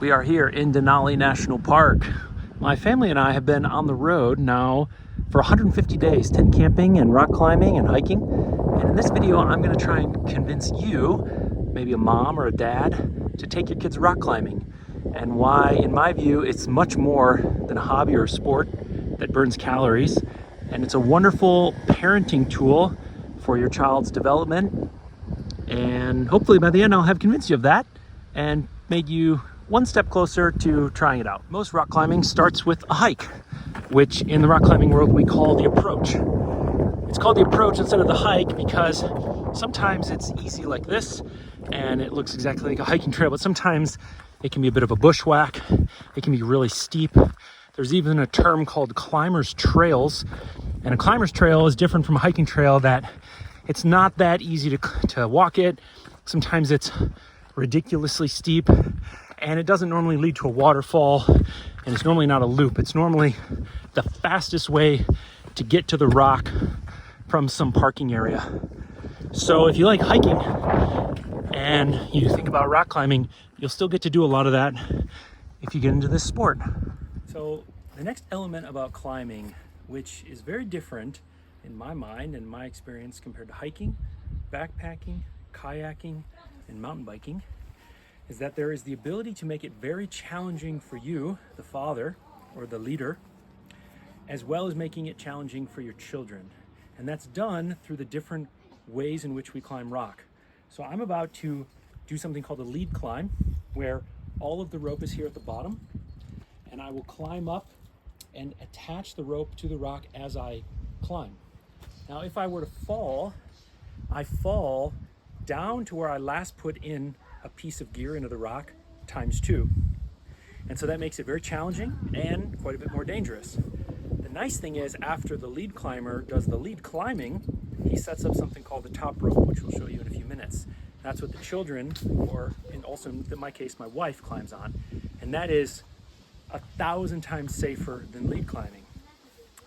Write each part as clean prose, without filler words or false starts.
We are here in Denali National Park. My family and I have been on the road now for 150 days, tent camping and rock climbing and hiking. And in this video, I'm going to try and convince you, maybe a mom or a dad, to take your kids rock climbing. And why, in my view, it's much more than a hobby or a sport that burns calories. And it's a wonderful parenting tool for your child's development. And hopefully by the end, I'll have convinced you of that and made you one step closer to trying it out. Most rock climbing starts with a hike, which in the rock climbing world we call the approach. It's called the approach instead of the hike because sometimes it's easy like this and it looks exactly like a hiking trail, but sometimes it can be a bit of a bushwhack. It can be really steep. There's even a term called climbers trails, and a climbers trail is different from a hiking trail that it's not that easy to walk it. Sometimes it's ridiculously steep, and it doesn't normally lead to a waterfall, and it's normally not a loop. It's normally the fastest way to get to the rock from some parking area. So if you like hiking and you think about rock climbing, you'll still get to do a lot of that if you get into this sport. So the next element about climbing, which is very different in my mind and my experience compared to hiking, backpacking, kayaking, and mountain biking, is that there is the ability to make it very challenging for you, the father or the leader, as well as making it challenging for your children. And that's done through the different ways in which we climb rock. So I'm about to do something called a lead climb, where all of the rope is here at the bottom, and I will climb up and attach the rope to the rock as I climb. Now, if I were to fall, I fall down to where I last put in a piece of gear into the rock times 2. And so that makes it very challenging and quite a bit more dangerous. The nice thing is, after the lead climber does the lead climbing, he sets up something called the top rope, which we'll show you in a few minutes. That's what the children, and also in my case, my wife, climbs on. And that is 1,000 times safer than lead climbing.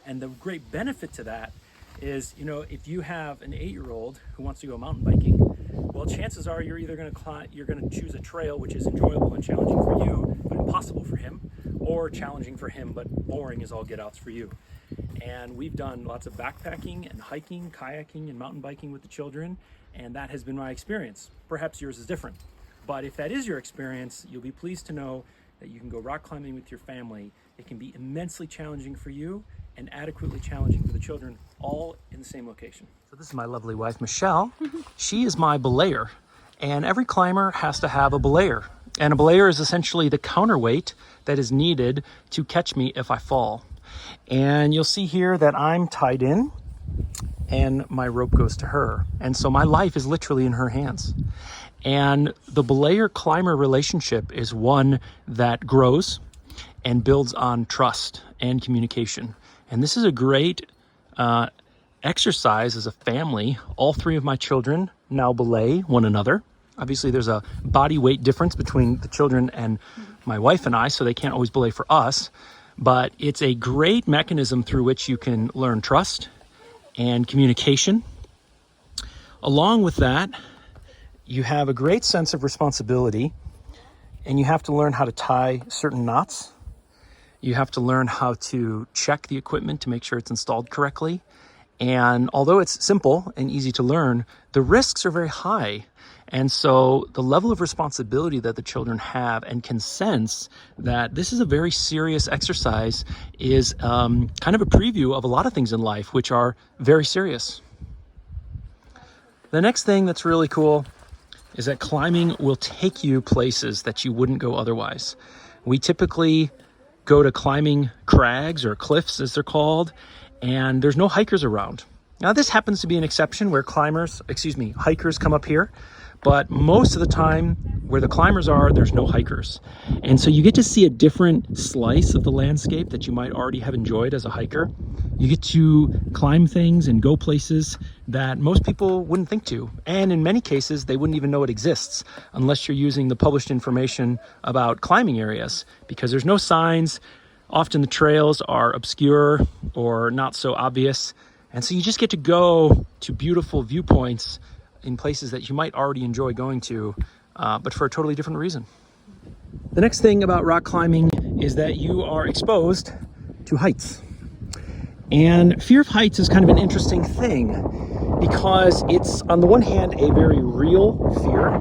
And the great benefit to that is, if you have an 8-year-old who wants to go mountain biking, well, chances are you're either going to choose a trail which is enjoyable and challenging for you, but impossible for him, or challenging for him, but boring as all get-outs for you. And we've done lots of backpacking and hiking, kayaking, and mountain biking with the children, and that has been my experience. Perhaps yours is different, but if that is your experience, you'll be pleased to know that you can go rock climbing with your family. It can be immensely challenging for you and adequately challenging for the children, all in the same location. So this is my lovely wife, Michelle. She is my belayer, and every climber has to have a belayer. And a belayer is essentially the counterweight that is needed to catch me if I fall. And you'll see here that I'm tied in and my rope goes to her. And so my life is literally in her hands. And the belayer climber relationship is one that grows and builds on trust and communication. And this is a great exercise as a family. All 3 of my children now belay one another. Obviously, there's a body weight difference between the children and my wife and I, so they can't always belay for us. But it's a great mechanism through which you can learn trust and communication. Along with that, you have a great sense of responsibility, and you have to learn how to tie certain knots. You have to learn how to check the equipment to make sure it's installed correctly. And although it's simple and easy to learn, the risks are very high. And so the level of responsibility that the children have and can sense that this is a very serious exercise is kind of a preview of a lot of things in life, which are very serious. The next thing that's really cool is that climbing will take you places that you wouldn't go otherwise. We typically go to climbing crags or cliffs, as they're called, and there's no hikers around. Now, this happens to be an exception where hikers come up here, but most of the time where the climbers are, there's no hikers. And so you get to see a different slice of the landscape that you might already have enjoyed as a hiker. You get to climb things and go places that most people wouldn't think to. And in many cases, they wouldn't even know it exists unless you're using the published information about climbing areas, because there's no signs. Often the trails are obscure or not so obvious. And so you just get to go to beautiful viewpoints in places that you might already enjoy going to, but for a totally different reason. The next thing about rock climbing is that you are exposed to heights. And fear of heights is kind of an interesting thing because it's, on the one hand, a very real fear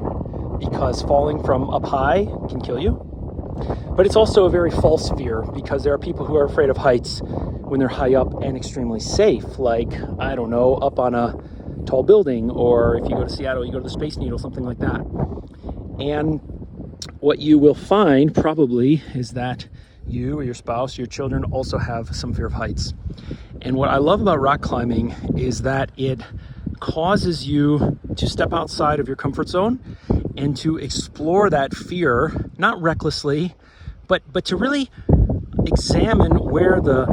because falling from up high can kill you. But it's also a very false fear because there are people who are afraid of heights when they're high up and extremely safe, like, I don't know, up on a tall building, or if you go to Seattle, you go to the Space Needle, something like that. And what you will find probably is that you or your spouse, your children also have some fear of heights. And what I love about rock climbing is that it causes you to step outside of your comfort zone and to explore that fear, not recklessly, but to really examine where the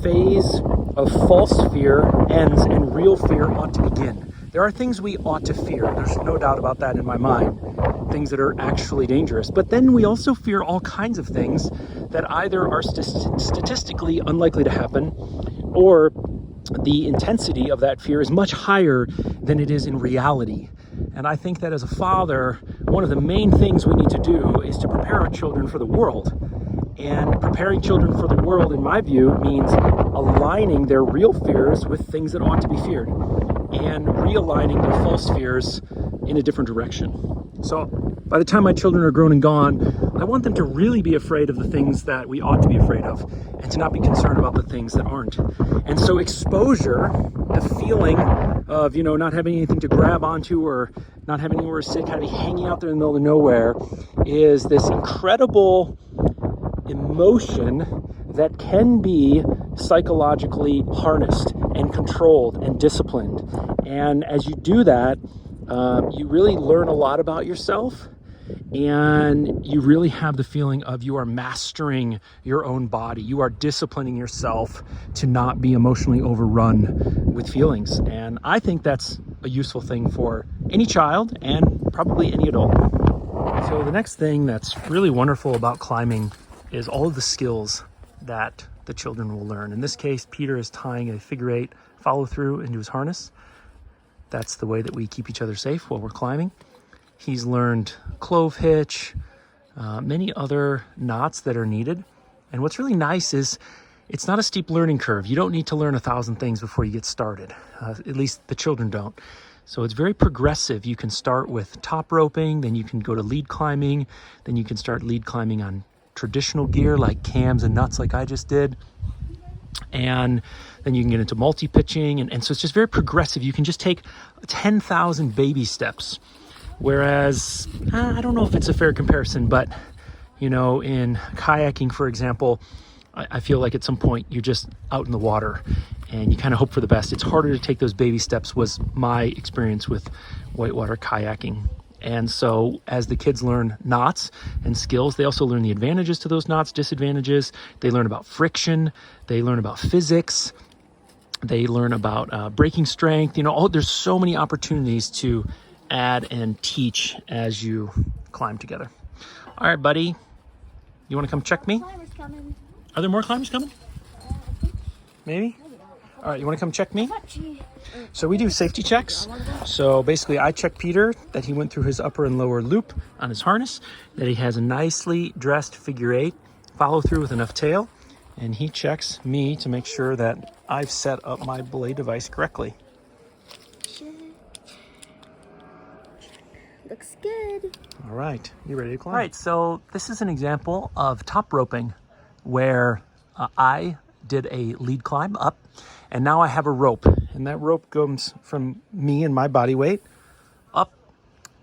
phase of false fear ends and real fear ought to begin. There are things we ought to fear. There's no doubt about that in my mind. Things that are actually dangerous. But then we also fear all kinds of things that either are statistically unlikely to happen, or the intensity of that fear is much higher than it is in reality. And I think that as a father, one of the main things we need to do is to prepare our children for the world. And preparing children for the world, in my view, means aligning their real fears with things that ought to be feared and realigning their false fears in a different direction. So by the time my children are grown and gone, I want them to really be afraid of the things that we ought to be afraid of and to not be concerned about the things that aren't. And so exposure, the feeling of, not having anything to grab onto or not having anywhere to sit, kind of hanging out there in the middle of nowhere, is this incredible emotion that can be psychologically harnessed and controlled and disciplined. And as you do that, you really learn a lot about yourself, and you really have the feeling of you are mastering your own body. You are disciplining yourself to not be emotionally overrun with feelings. And I think that's a useful thing for any child and probably any adult. So the next thing that's really wonderful about climbing is all of the skills that the children will learn. In this case, Peter is tying a figure 8 follow through into his harness. That's the way that we keep each other safe while we're climbing. He's learned clove hitch, many other knots that are needed. And what's really nice is it's not a steep learning curve. You don't need to learn 1,000 things before you get started. At least the children don't. So it's very progressive. You can start with top roping, then you can go to lead climbing, then you can start lead climbing on traditional gear like cams and nuts like I just did. And then you can get into multi-pitching. And so it's just very progressive. You can just take 10,000 baby steps. Whereas, I don't know if it's a fair comparison, but, in kayaking, for example, I feel like at some point you're just out in the water and you kind of hope for the best. It's harder to take those baby steps, was my experience with whitewater kayaking. And so as the kids learn knots and skills, they also learn the advantages to those knots, disadvantages. They learn about friction. They learn about physics. They learn about braking strength. There's so many opportunities to add and teach as you climb together. All right, buddy. You want to come check me? Climbers coming. Are there more climbers coming? Maybe? All right, you want to come check me? So we do safety checks. So basically I check Peter that he went through his upper and lower loop on his harness, that he has a nicely dressed figure 8, follow through with enough tail, and he checks me to make sure that I've set up my belay device correctly. Looks good. All right, you ready to climb? All right, so this is an example of top roping where I did a lead climb up, and now I have a rope, and that rope goes from me and my body weight up,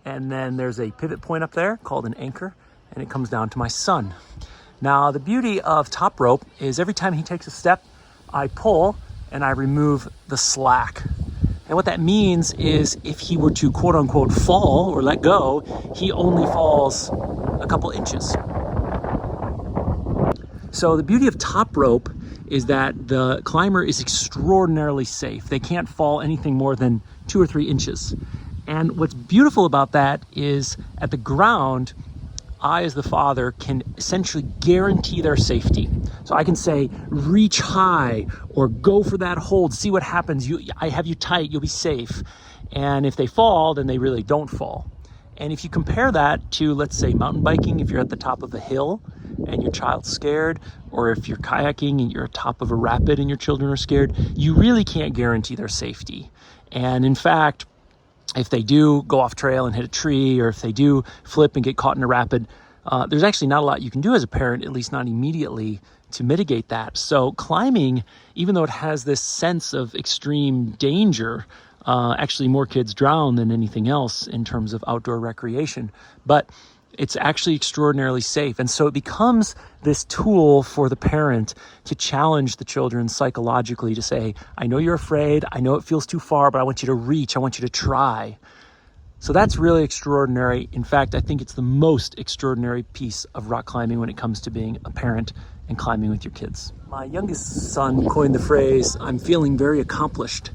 and then there's a pivot point up there called an anchor, and it comes down to my son. Now, the beauty of top rope is every time he takes a step, I pull and I remove the slack. And what that means is if he were to quote unquote fall or let go, he only falls a couple inches. So the beauty of top rope is that the climber is extraordinarily safe. They can't fall anything more than 2 or 3 inches. And what's beautiful about that is at the ground, I, as the father, can essentially guarantee their safety. So I can say, reach high or go for that hold, see what happens. I have you tight, you'll be safe. And if they fall, then they really don't fall. And if you compare that to, let's say, mountain biking, if you're at the top of a hill and your child's scared, or if you're kayaking and you're at the top of a rapid and your children are scared, you really can't guarantee their safety. And in fact, if they do go off trail and hit a tree, or if they do flip and get caught in a rapid, there's actually not a lot you can do as a parent, at least not immediately, to mitigate that. So climbing, even though it has this sense of extreme danger, actually more kids drown than anything else in terms of outdoor recreation, but it's actually extraordinarily safe. And so it becomes this tool for the parent to challenge the children psychologically, to say, I know you're afraid, I know it feels too far, but I want you to reach, I want you to try. So that's really extraordinary. In fact, I think it's the most extraordinary piece of rock climbing when it comes to being a parent and climbing with your kids. My youngest son coined the phrase, I'm feeling very accomplished.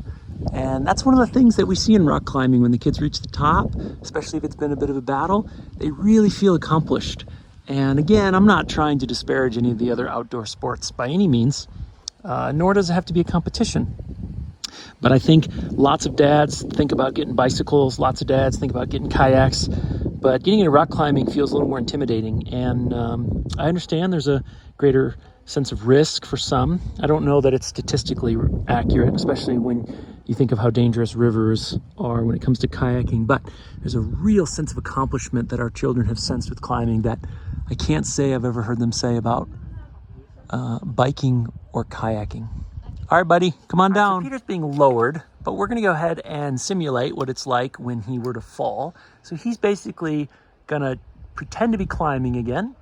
And that's one of the things that we see in rock climbing. When the kids reach the top, especially if it's been a bit of a battle, they really feel accomplished. And again, I'm not trying to disparage any of the other outdoor sports by any means, nor does it have to be a competition. But I think lots of dads think about getting bicycles, lots of dads think about getting kayaks, but getting into rock climbing feels a little more intimidating. And I understand there's a greater sense of risk for some. I don't know that it's statistically accurate, especially when you think of how dangerous rivers are when it comes to kayaking, but there's a real sense of accomplishment that our children have sensed with climbing that I can't say I've ever heard them say about biking or kayaking. All right, buddy, come on down. So Peter's being lowered, but we're gonna go ahead and simulate what it's like when he were to fall. So he's basically gonna pretend to be climbing again,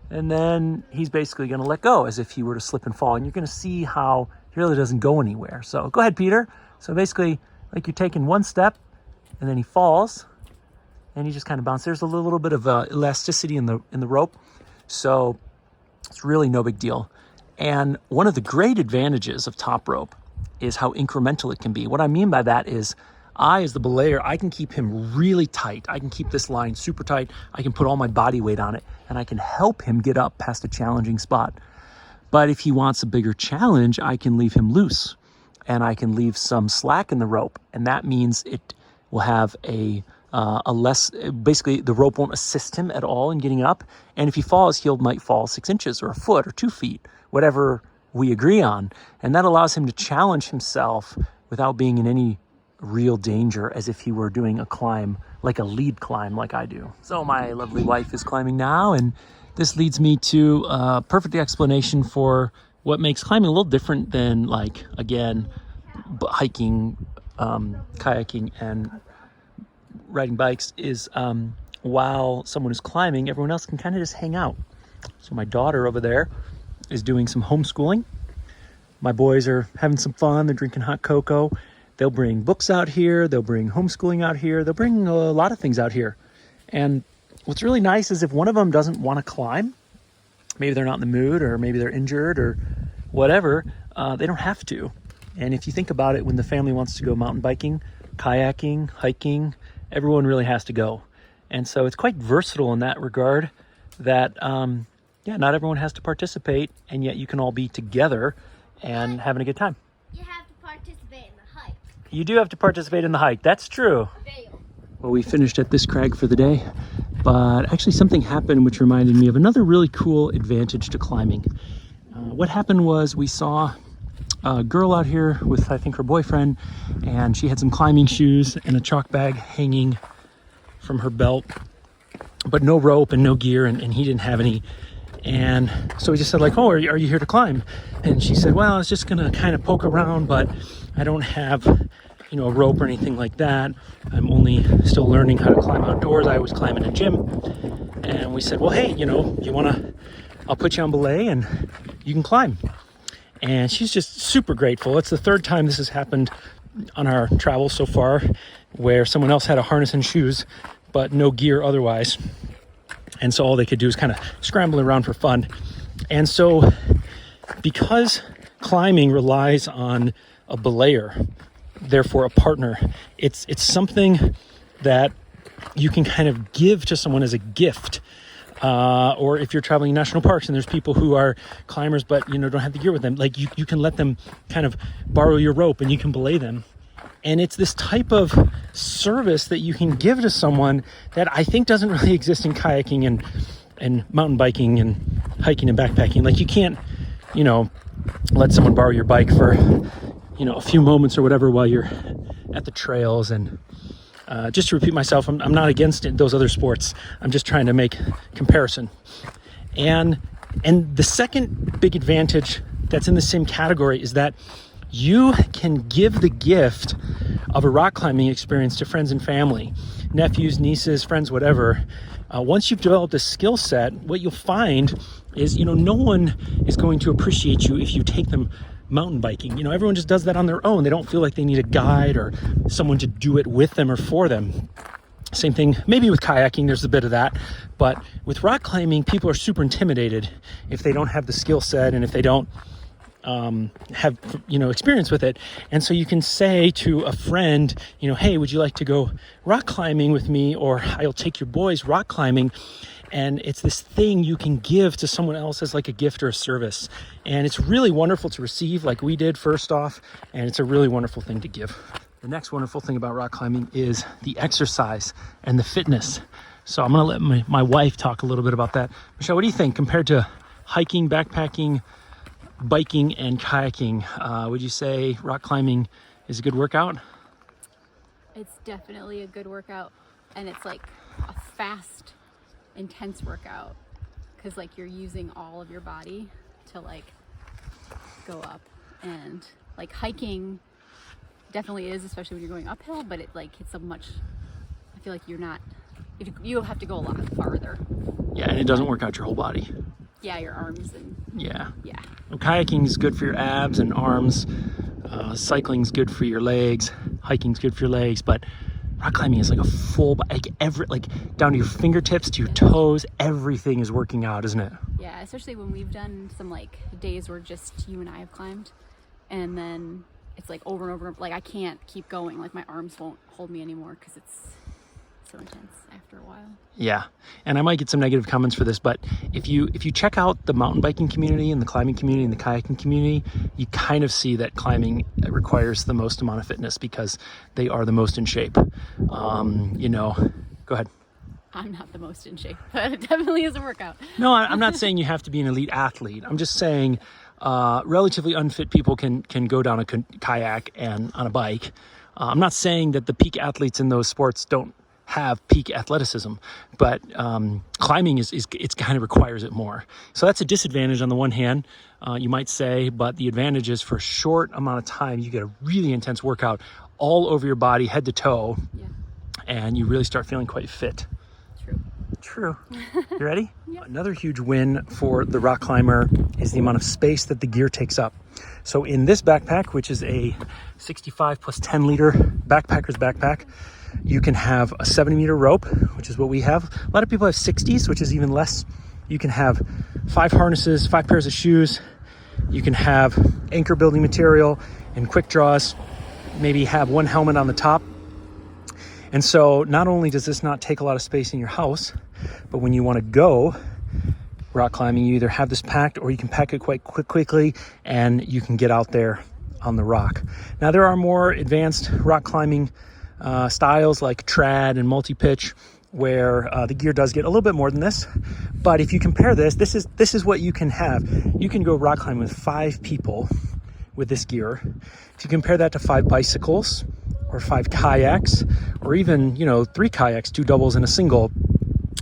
and then he's basically gonna let go as if he were to slip and fall. And you're gonna see how he really doesn't go anywhere. So go ahead, Peter. So basically, like you're taking one step, and then he falls, and he just kind of bounces. There's a little bit of elasticity in the rope, so it's really no big deal. And one of the great advantages of top rope is how incremental it can be. What I mean by that is, I, as the belayer, I can keep him really tight. I can keep this line super tight. I can put all my body weight on it, and I can help him get up past a challenging spot. But if he wants a bigger challenge, I can leave him loose, and I can leave some slack in the rope, and that means it will have a less, basically the rope won't assist him at all in getting up, and if he falls, he might fall 6 inches or a foot or 2 feet, whatever we agree on, and that allows him to challenge himself without being in any real danger, as if he were doing a climb, like a lead climb like I do. So my lovely wife is climbing now, and this leads me to a perfect explanation for what makes climbing a little different than, like, again, hiking, kayaking, and riding bikes is while someone is climbing, everyone else can kind of just hang out. So my daughter over there is doing some homeschooling. My boys are having some fun. They're drinking hot cocoa. They'll bring books out here. They'll bring homeschooling out here. They'll bring a lot of things out here. And what's really nice is if one of them doesn't want to climb, maybe they're not in the mood, or maybe they're injured or whatever, they don't have to. And if you think about it, when the family wants to go mountain biking, kayaking, hiking, everyone really has to go. And so it's quite versatile in that regard, that not everyone has to participate, and yet you can all be together and having a good time. You have to participate in the hike. You do have to participate in the hike. That's true. Well, we finished at this crag for the day, but actually something happened which reminded me of another really cool advantage to climbing. What happened was we saw a girl out here with, I think, her boyfriend, and she had some climbing shoes and a chalk bag hanging from her belt, but no rope and no gear, and he didn't have any. And so we just said, like, oh, are you here to climb? And she said, well, I was just gonna kind of poke around, but I don't have, a rope or anything like that. I'm only still learning how to climb outdoors. I was climbing in a gym. And we said, well, hey, I'll put you on belay and you can climb. And she's just super grateful. It's the third time this has happened on our travels so far, where someone else had a harness and shoes, but no gear otherwise. And so all they could do is kind of scramble around for fun. And so because climbing relies on a belayer, therefore a partner, it's something that you can kind of give to someone as a gift. Or if you're traveling in national parks and there's people who are climbers but don't have the gear with them, like you can let them kind of borrow your rope and you can belay them. And it's this type of service that you can give to someone that I think doesn't really exist in kayaking and mountain biking and hiking and backpacking. Like you can't, let someone borrow your bike for, a few moments or whatever while you're at the trails. And just to repeat myself, I'm not against those other sports. I'm just trying to make comparison. And the second big advantage that's in the same category is that you can give the gift of a rock climbing experience to friends and family, nephews, nieces, friends, whatever. Once you've developed a skill set, what you'll find is, no one is going to appreciate you if you take them mountain biking. Everyone just does that on their own. They don't feel like they need a guide or someone to do it with them or for them. Same thing, maybe with kayaking, there's a bit of that. But with rock climbing, people are super intimidated if they don't have the skill set and if they don't have experience with it. And so you can say to a friend, hey, would you like to go rock climbing with me, or I'll take your boys rock climbing. And it's this thing you can give to someone else as like a gift or a service, and it's really wonderful to receive, like we did first off, and it's a really wonderful thing to give. The next wonderful thing about rock climbing is the exercise and the fitness. So I'm gonna let my wife talk a little bit about that. Michelle, what do you think compared to hiking, backpacking, biking, and kayaking? Would you say rock climbing is a good workout? It's definitely a good workout, and it's like a fast, intense workout because like you're using all of your body to like go up. And like hiking definitely is, especially when you're going uphill, but I feel like you have to go a lot farther. Yeah, and it doesn't work out your whole body. Yeah, your arms and yeah. Well, kayaking is good for your abs and arms. Cycling's good for your legs. Hiking's good for your legs. But rock climbing is like a full, down to your fingertips, to your toes. Everything is working out, isn't it? Yeah, especially when we've done some like days where just you and I have climbed, and then it's like over and over. Like I can't keep going. Like my arms won't hold me anymore because it's so intense after a while. Yeah, and I might get some negative comments for this, but if you check out the mountain biking community and the climbing community and the kayaking community, you kind of see that climbing requires the most amount of fitness because they are the most in shape. Go ahead. I'm not the most in shape, but it definitely is a workout. No, I'm not saying you have to be an elite athlete. I'm just saying relatively unfit people can go down a kayak and on a bike. I'm not saying that the peak athletes in those sports don't have peak athleticism, but climbing it kind of requires it more. So that's a disadvantage on the one hand, you might say, but the advantage is for a short amount of time, you get a really intense workout all over your body, head to toe, and you really start feeling quite fit. True. You ready? Yep. Another huge win for the rock climber is the amount of space that the gear takes up. So in this backpack, which is a 65 plus 10 liter backpacker's backpack, you can have a 70-meter rope, which is what we have. A lot of people have 60s, which is even less. You can have 5 harnesses, 5 pairs of shoes. You can have anchor building material and quick draws, maybe have 1 helmet on the top. And so not only does this not take a lot of space in your house, but when you want to go rock climbing, you either have this packed or you can pack it quite quickly and you can get out there on the rock. Now there are more advanced rock climbing styles like trad and multi-pitch where the gear does get a little bit more than this. But if you compare this is what you can have. You can go rock climbing with 5 people with this gear. If you compare that to 5 bicycles or 5 kayaks, or even 3 kayaks, 2 doubles and a single,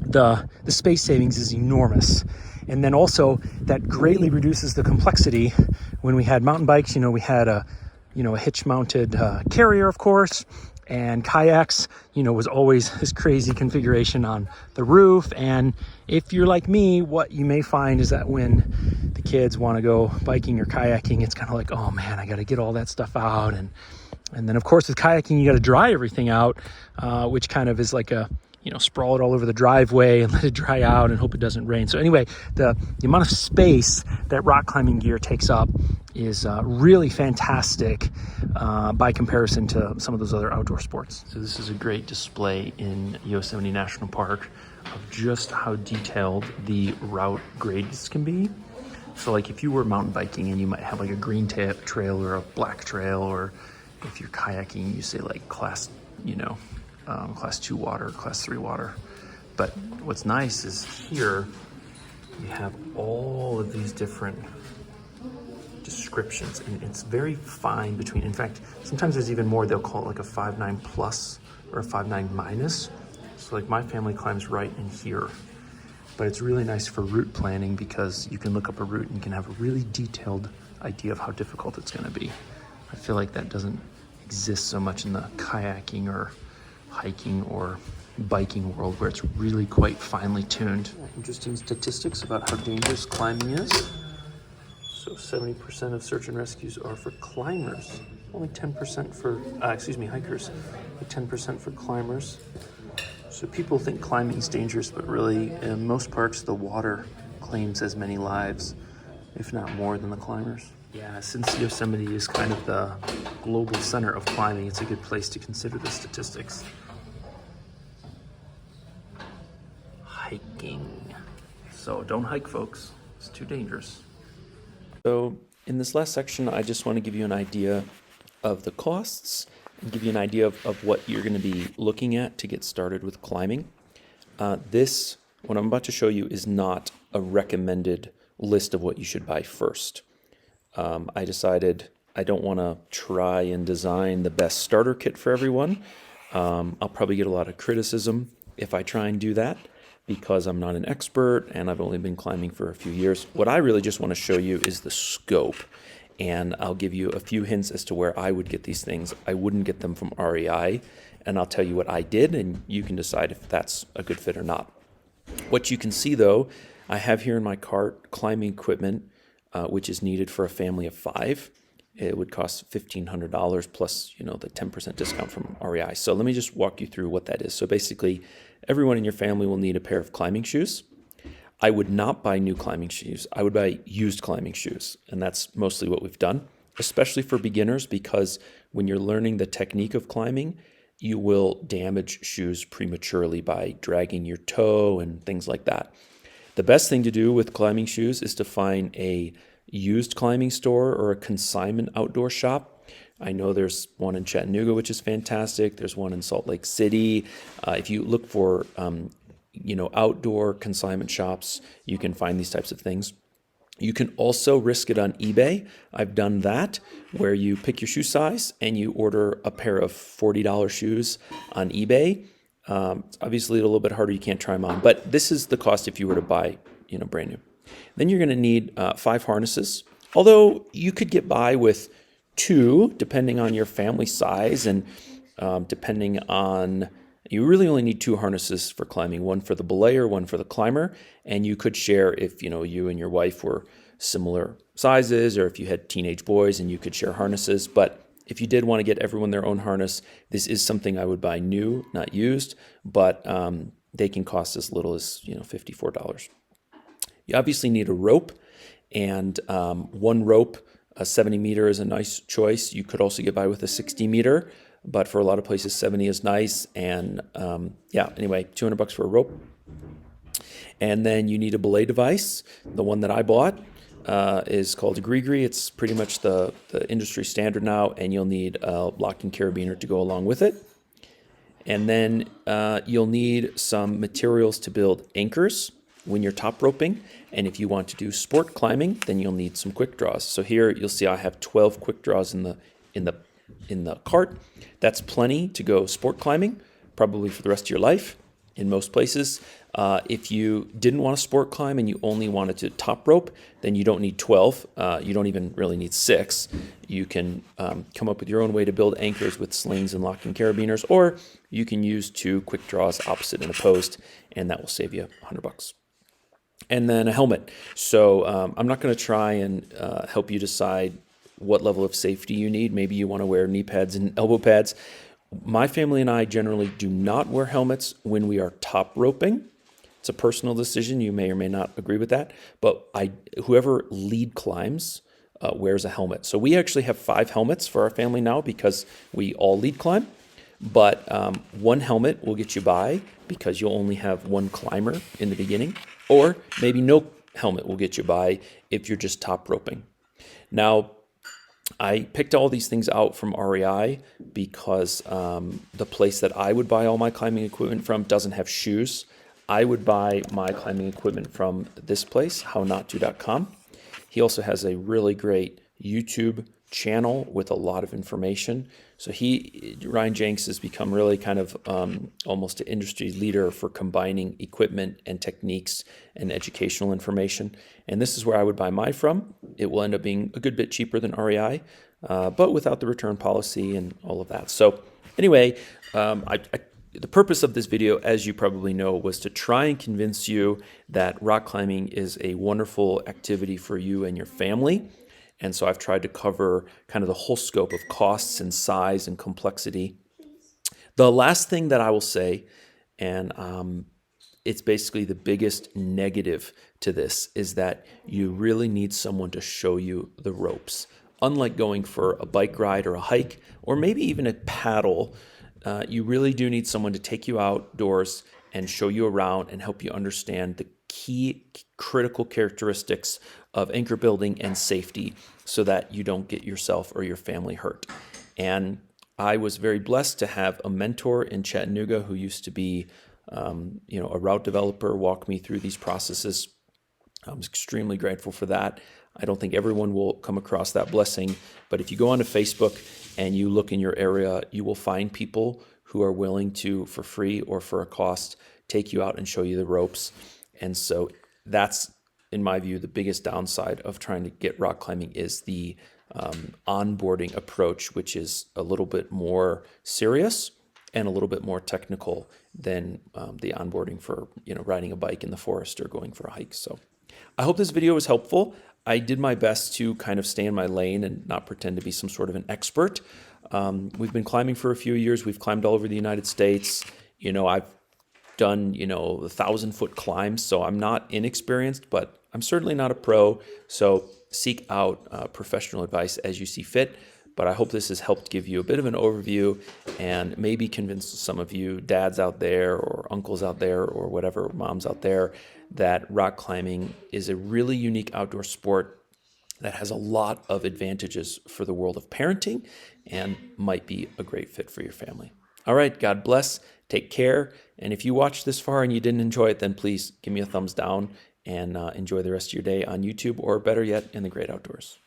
the space savings is enormous. And then also that greatly reduces the complexity. When we had mountain bikes, we had a hitch mounted carrier, of course, and kayaks, was always this crazy configuration on the roof. And if you're like me, what you may find is that when the kids want to go biking or kayaking, it's kind of like, oh man, I got to get all that stuff out. And then of course with kayaking, you got to dry everything out, which kind of is like a, sprawl it all over the driveway and let it dry out and hope it doesn't rain. So anyway, the amount of space that rock climbing gear takes up is really fantastic by comparison to some of those other outdoor sports. So this is a great display in Yosemite National Park of just how detailed the route grades can be. So like if you were mountain biking and you might have like a green trail or a black trail or if you're kayaking, you say like class, class 2 water, class 3 water. But what's nice is here you have all of these different descriptions, and it's very fine between. In fact, sometimes there's even more. They'll call it like a 5.9 plus or a 5.9 minus. So like my family climbs right in here. But it's really nice for route planning because you can look up a route and you can have a really detailed idea of how difficult it's going to be. I feel like that doesn't exist so much in the kayaking or hiking or biking world, where it's really quite finely tuned. Interesting statistics about how dangerous climbing is. So 70% of search and rescues are for climbers. Only 10% for, hikers. But 10% for climbers. So people think climbing is dangerous, but really in most parks the water claims as many lives, if not more, than the climbers. Yeah, since Yosemite is kind of the global center of climbing, it's a good place to consider the statistics. Hiking. So don't hike, folks. It's too dangerous. So in this last section, I just want to give you an idea of the costs and give you an idea of what you're going to be looking at to get started with climbing. What I'm about to show you is not a recommended list of what you should buy first. I decided I don't want to try and design the best starter kit for everyone. I'll probably get a lot of criticism if I try and do that because I'm not an expert and I've only been climbing for a few years. What I really just want to show you is the scope, and I'll give you a few hints as to where I would get these things. I wouldn't get them from REI, and I'll tell you what I did, and you can decide if that's a good fit or not. What you can see, though, I have here in my cart climbing equipment, which is needed for a family of 5. It would cost $1,500 plus, the 10% discount from REI. So let me just walk you through what that is. So basically, everyone in your family will need a pair of climbing shoes. I would not buy new climbing shoes. I would buy used climbing shoes, and that's mostly what we've done, especially for beginners, because when you're learning the technique of climbing, you will damage shoes prematurely by dragging your toe and things like that. The best thing to do with climbing shoes is to find a used climbing store or a consignment outdoor shop. I know there's one in Chattanooga, which is fantastic. There's one in Salt Lake City. If you look for, outdoor consignment shops, you can find these types of things. You can also risk it on eBay. I've done that, where you pick your shoe size and you order a pair of $40 shoes on eBay. It's obviously a little bit harder. You can't try them on, but this is the cost if you were to buy, brand new. Then you're going to need 5 harnesses, although you could get by with 2, depending on your family size and depending on, you really only need 2 harnesses for climbing, one for the belayer, one for the climber, and you could share if, you and your wife were similar sizes, or if you had teenage boys and you could share harnesses. But if you did want to get everyone their own harness, this is something I would buy new, not used, but they can cost as little as, $54. You obviously need a rope, and one rope, a 70 meter is a nice choice. You could also get by with a 60 meter, but for a lot of places, 70 is nice. And anyway, $200 for a rope. And then you need a belay device. The one that I bought is called a Grigri. It's pretty much the industry standard now, and you'll need a locking carabiner to go along with it. And then you'll need some materials to build anchors when you're top roping. And if you want to do sport climbing, then you'll need some quick draws. So here you'll see I have 12 quick draws in the cart. That's plenty to go sport climbing, probably for the rest of your life in most places. If you didn't want to sport climb and you only wanted to top rope, then you don't need 12. You don't even really need 6. You can come up with your own way to build anchors with slings and locking carabiners, or you can use 2 quick draws opposite and opposed, and that will save you $100. And then a helmet. So I'm not going to try and help you decide what level of safety you need. Maybe you want to wear knee pads and elbow pads. My family and I generally do not wear helmets when we are top roping. It's a personal decision. You may or may not agree with that. But whoever lead climbs wears a helmet. So we actually have 5 helmets for our family now because we all lead climb. But one helmet will get you by because you'll only have one climber in the beginning. Or maybe no helmet will get you by if you're just top roping. Now, I picked all these things out from REI because the place that I would buy all my climbing equipment from doesn't have shoes. I would buy my climbing equipment from this place, hownotto.com. He also has a really great YouTube channel with a lot of information. So Ryan Jenks has become really kind of almost an industry leader for combining equipment and techniques and educational information. And this is where I would buy mine from. It will end up being a good bit cheaper than REI, but without the return policy and all of that. So anyway, the purpose of this video, as you probably know, was to try and convince you that rock climbing is a wonderful activity for you and your family. And so I've tried to cover kind of the whole scope of costs and size and complexity. The last thing that I will say, and it's basically the biggest negative to this, is that you really need someone to show you the ropes. Unlike going for a bike ride or a hike, or maybe even a paddle, you really do need someone to take you outdoors and show you around and help you understand the key critical characteristics of anchor building and safety so that you don't get yourself or your family hurt. And I was very blessed to have a mentor in Chattanooga who used to be a route developer, walk me through these processes. I'm extremely grateful for that. I don't think everyone will come across that blessing, but if you go onto Facebook and you look in your area, you will find people who are willing to, for free or for a cost, take you out and show you the ropes. And so that's, in my view, the biggest downside of trying to get rock climbing is the onboarding approach, which is a little bit more serious and a little bit more technical than the onboarding for riding a bike in the forest or going for a hike. So I hope this video was helpful. I did my best to kind of stay in my lane and not pretend to be some sort of an expert. We've been climbing for a few years. We've climbed all over the United States. I've done, 1,000-foot climbs, so I'm not inexperienced, but I'm certainly not a pro. So seek out professional advice as you see fit. But I hope this has helped give you a bit of an overview and maybe convince some of you dads out there or uncles out there or whatever, moms out there, that rock climbing is a really unique outdoor sport that has a lot of advantages for the world of parenting and might be a great fit for your family. All right, God bless, take care, and if you watched this far and you didn't enjoy it, then please give me a thumbs down and enjoy the rest of your day on YouTube, or better yet, in the great outdoors.